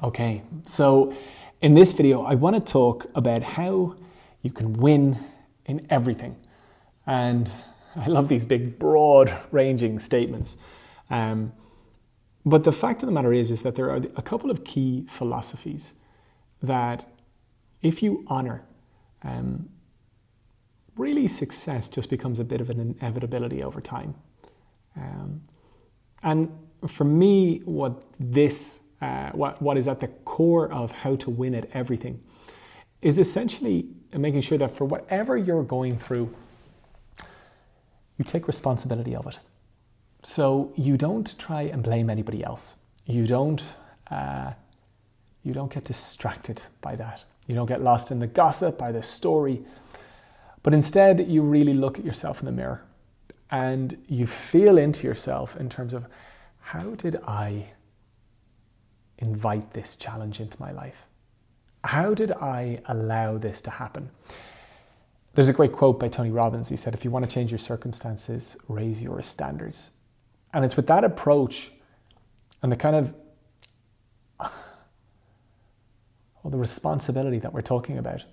Okay, so in this video, I want to talk about how you can win in everything. And I love these big, broad-ranging statements. But the fact of the matter is that there are a couple of key philosophies that if you honor, really success just becomes a bit of an inevitability over time. And for me, what is at the core of how to win at everything is essentially making sure that for whatever you're going through, you take responsibility of it. So you don't try and blame anybody else. You don't get distracted by that. You don't get lost in the gossip, by the story. But instead, you really look at yourself in the mirror and you feel into yourself in terms of, how did I invite this challenge into my life? How did I allow this to happen? There's a great quote by Tony Robbins. He said, if you want to change your circumstances, raise your standards. And it's with that approach and the kind of the responsibility that we're talking about,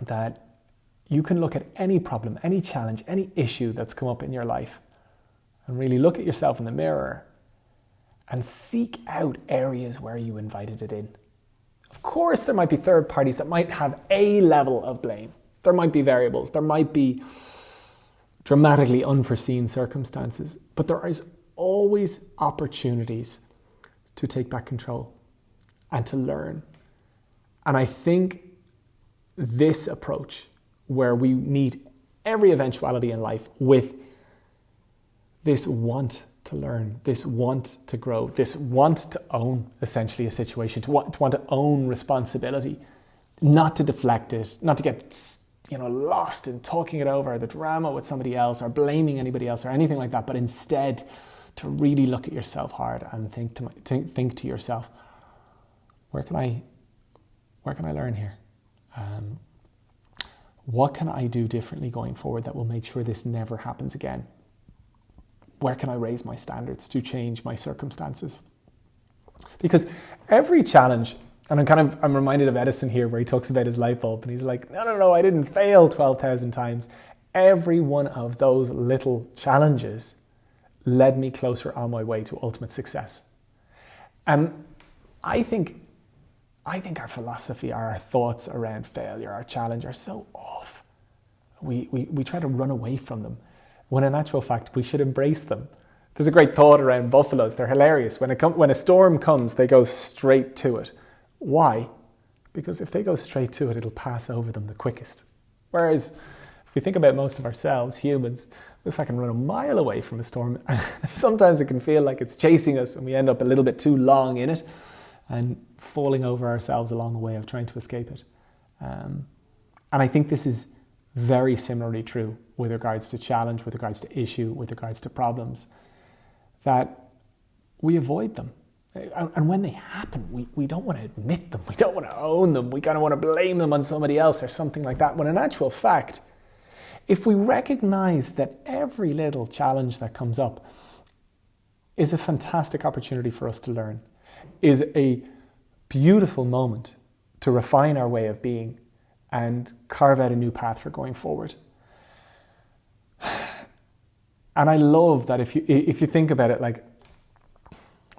that you can look at any problem, any challenge, any issue that's come up in your life and really look at yourself in the mirror and seek out areas where you invited it in. Of course, there might be third parties that might have a level of blame. There might be variables. There might be dramatically unforeseen circumstances. But there is always opportunities to take back control and to learn. And I think this approach, where we meet every eventuality in life with this want to learn, this want to grow, this want to own essentially a situation, to want to own responsibility, not to deflect it, not to get lost in talking it over, the drama with somebody else or blaming anybody else or anything like that, but instead to really look at yourself hard and think to yourself, where can I learn here? What can I do differently going forward that will make sure this never happens again? Where can I raise my standards to change my circumstances? Because every challenge, and I'm reminded of Edison here, where he talks about his light bulb and he's like, no, I didn't fail 12,000 times. Every one of those little challenges led me closer on my way to ultimate success. And I think our philosophy, our thoughts around failure, our challenge are so off. We try to run away from them, when in actual fact, we should embrace them. There's a great thought around buffaloes. They're hilarious. When a storm comes, they go straight to it. Why? Because if they go straight to it, it'll pass over them the quickest. Whereas if we think about most of ourselves, humans, if I can run a mile away from a storm, sometimes it can feel like it's chasing us and we end up a little bit too long in it and falling over ourselves along the way of trying to escape it. And I think this is very similarly true with regards to challenge, with regards to issue, with regards to problems, that we avoid them. And when they happen, we don't want to admit them. We don't want to own them. We kind of want to blame them on somebody else or something like that. When in actual fact, if we recognize that every little challenge that comes up is a fantastic opportunity for us to learn, is a beautiful moment to refine our way of being and carve out a new path for going forward. And I love that if you think about it,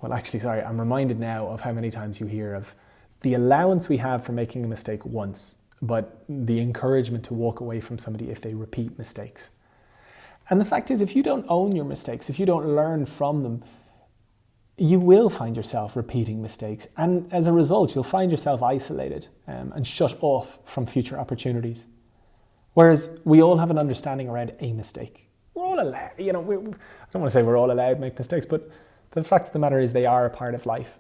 I'm reminded now of how many times you hear of the allowance we have for making a mistake once, but the encouragement to walk away from somebody if they repeat mistakes. And the fact is, if you don't own your mistakes, if you don't learn from them, you will find yourself repeating mistakes. And as a result, you'll find yourself isolated and shut off from future opportunities. Whereas we all have an understanding around a mistake. We're all allowed, I don't want to say we're all allowed to make mistakes, but the fact of the matter is they are a part of life.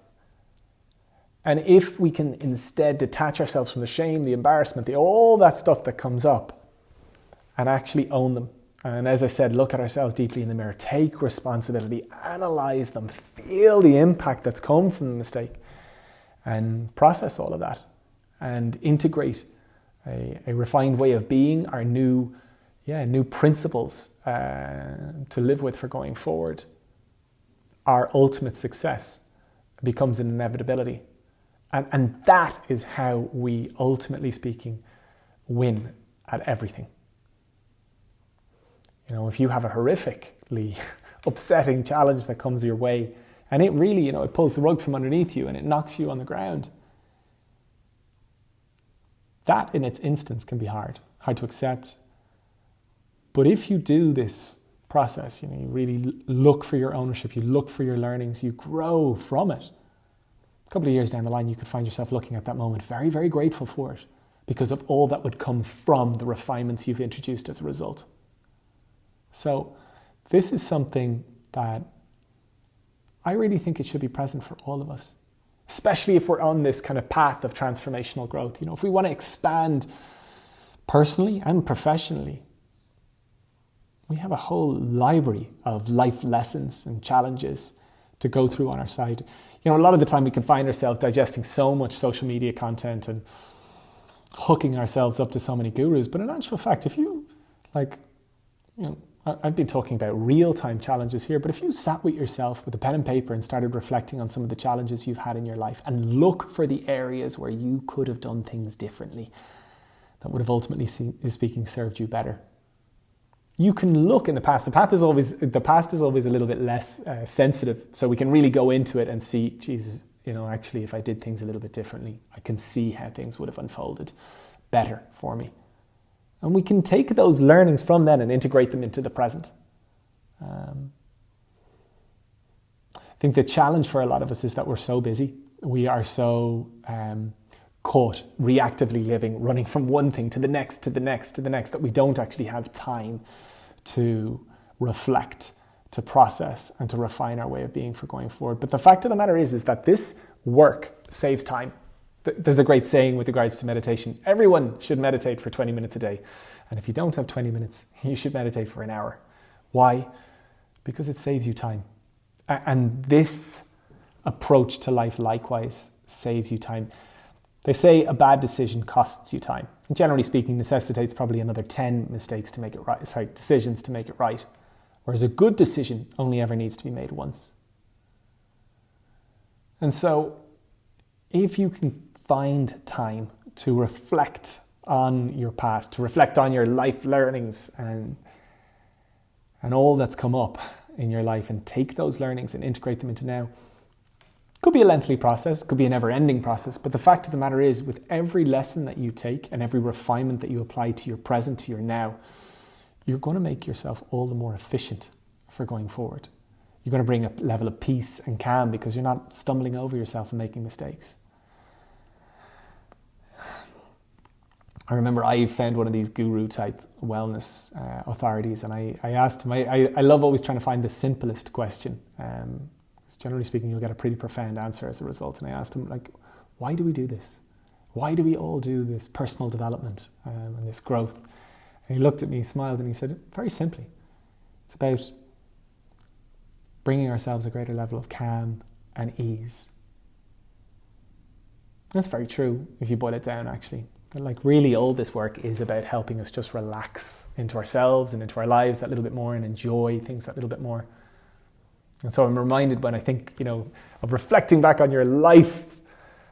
And if we can instead detach ourselves from the shame, the embarrassment, all that stuff that comes up and actually own them. And as I said, look at ourselves deeply in the mirror, take responsibility, analyze them, feel the impact that's come from the mistake and process all of that and integrate a refined way of being, our new principles to live with for going forward. Our ultimate success becomes an inevitability. And that is how we, ultimately speaking, win at everything. You know, if you have a horrifically upsetting challenge that comes your way, and it really, you know, it pulls the rug from underneath you and it knocks you on the ground, that in its instance can be hard to accept. But if you do this process, you know, you really look for your ownership, you look for your learnings, you grow from it. A couple of years down the line, you could find yourself looking at that moment very, very grateful for it because of all that would come from the refinements you've introduced as a result. So this is something that I really think it should be present for all of us, especially if we're on this kind of path of transformational growth. You know, if we want to expand personally and professionally, we have a whole library of life lessons and challenges to go through on our side. You know, a lot of the time we can find ourselves digesting so much social media content and hooking ourselves up to so many gurus. But in actual fact, if you, like, you know, I've been talking about real-time challenges here, but if you sat with yourself with a pen and paper and started reflecting on some of the challenges you've had in your life and look for the areas where you could have done things differently that would have ultimately, speaking, served you better. You can look in the past. The past is always a little bit less sensitive, so we can really go into it and see, Jesus, you know, actually, if I did things a little bit differently, I can see how things would have unfolded better for me. And we can take those learnings from then and integrate them into the present. I think the challenge for a lot of us is that we're so busy. We are so caught reactively living, running from one thing to the next, to the next, to the next, that we don't actually have time to reflect, to process, and to refine our way of being for going forward. But the fact of the matter is that this work saves time. There's a great saying with regards to meditation. Everyone should meditate for 20 minutes a day. And if you don't have 20 minutes, you should meditate for an hour. Why? Because it saves you time. And this approach to life likewise saves you time. They say a bad decision costs you time. And generally speaking, necessitates probably another 10 mistakes to make it right. Decisions to make it right. Whereas a good decision only ever needs to be made once. And so, if you can find time to reflect on your past, to reflect on your life learnings and all that's come up in your life, and take those learnings and integrate them into now. Could be a lengthy process, could be a never-ending process, but the fact of the matter is, with every lesson that you take and every refinement that you apply to your present, to your now, you're going to make yourself all the more efficient for going forward. You're going to bring a level of peace and calm because you're not stumbling over yourself and making mistakes. I remember I found one of these guru type wellness authorities, and I asked him, I love always trying to find the simplest question. Generally speaking, you'll get a pretty profound answer as a result. And I asked him, like, why do we do this? Why do we all do this personal development and this growth? And he looked at me, smiled, and he said, very simply, it's about bringing ourselves a greater level of calm and ease. That's very true if you boil it down, actually. Like, really, all this work is about helping us just relax into ourselves and into our lives that little bit more and enjoy things that little bit more. And so I'm reminded when I think, you know, of reflecting back on your life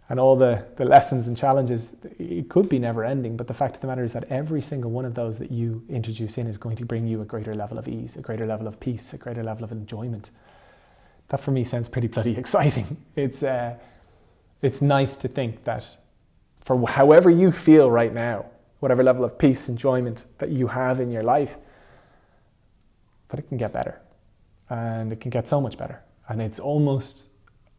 and all the lessons and challenges. It could be never ending, but the fact of the matter is that every single one of those that you introduce in is going to bring you a greater level of ease, a greater level of peace, a greater level of enjoyment. That for me sounds pretty bloody exciting. It's nice to think that for however you feel right now, whatever level of peace, enjoyment that you have in your life, that it can get better. And it can get so much better. And it's almost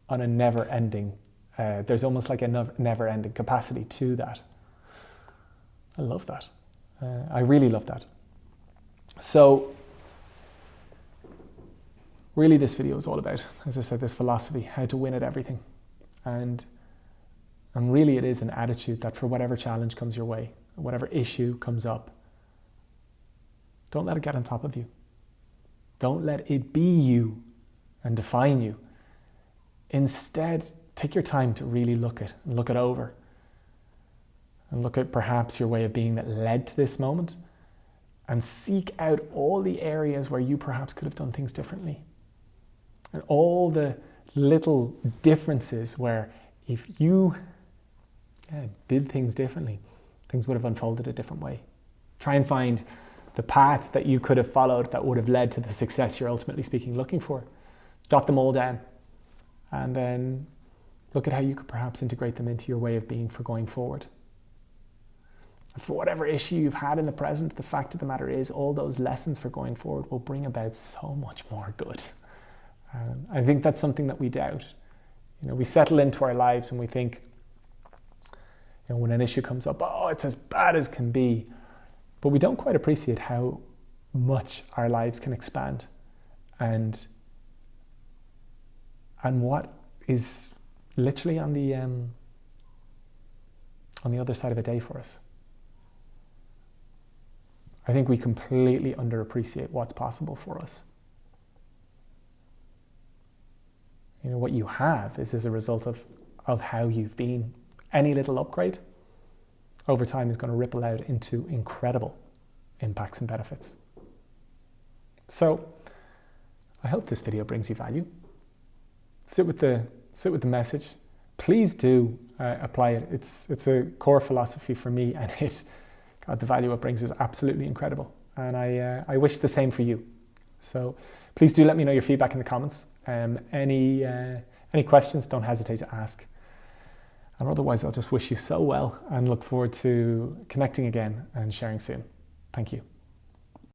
on a never-ending, there's almost like a never-ending capacity to that. I love that. I really love that. So, really this video is all about, as I said, this philosophy, how to win at everything. And really it is an attitude that for whatever challenge comes your way, whatever issue comes up, don't let it get on top of you. Don't let it be you and define you. Instead, take your time to really look it over. And look at perhaps your way of being that led to this moment. And seek out all the areas where you perhaps could have done things differently. And all the little differences where if you did things differently, things would have unfolded a different way. Try and find the path that you could have followed that would have led to the success you're ultimately looking for. Jot them all down, and then look at how you could perhaps integrate them into your way of being for going forward. For whatever issue you've had in the present, the fact of the matter is all those lessons for going forward will bring about so much more good. I think that's something that we doubt. We settle into our lives and we think, when an issue comes up, oh, it's as bad as can be. But we don't quite appreciate how much our lives can expand and what is literally on the other side of the day for us. I think we completely underappreciate what's possible for us. What you have is as a result of how you've been. Any little upgrade over time is going to ripple out into incredible impacts and benefits. So I hope this video brings you value. Sit with the message. Please do apply it. It's a core philosophy for me, and the value it brings is absolutely incredible. And I wish the same for you. So please do let me know your feedback in the comments. Any questions, don't hesitate to ask. And otherwise, I'll just wish you so well and look forward to connecting again and sharing soon. Thank you.